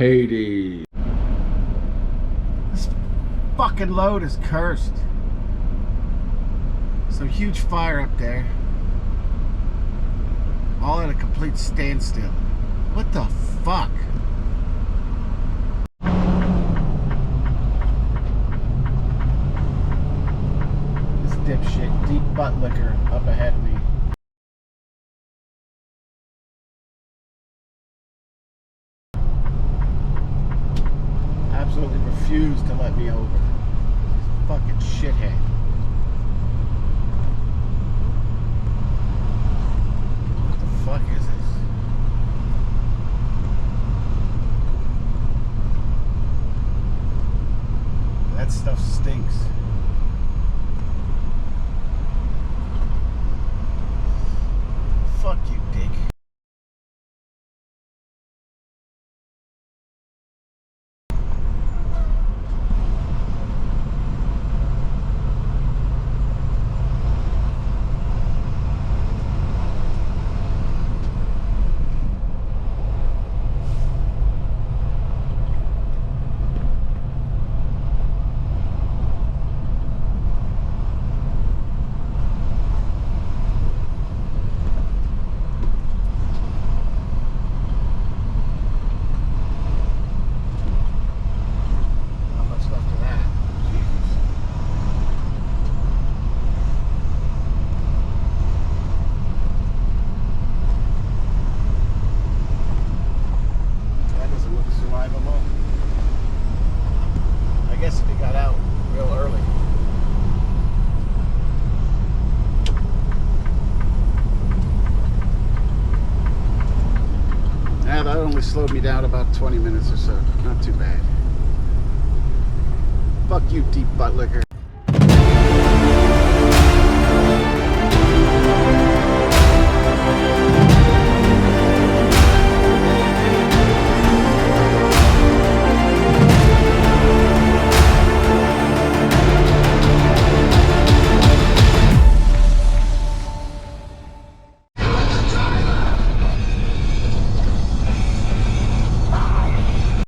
Hades. This fucking load is cursed. Some huge fire up there. All at a complete standstill. What the fuck? This dipshit, deep butt liquor up ahead of me. Absolutely refused to let me over. This fucking shithead. What the fuck is this? That stuff stinks. Fuck you, dick. That only slowed me down about 20 minutes or so. Not too bad. Fuck you, deep butt liquor.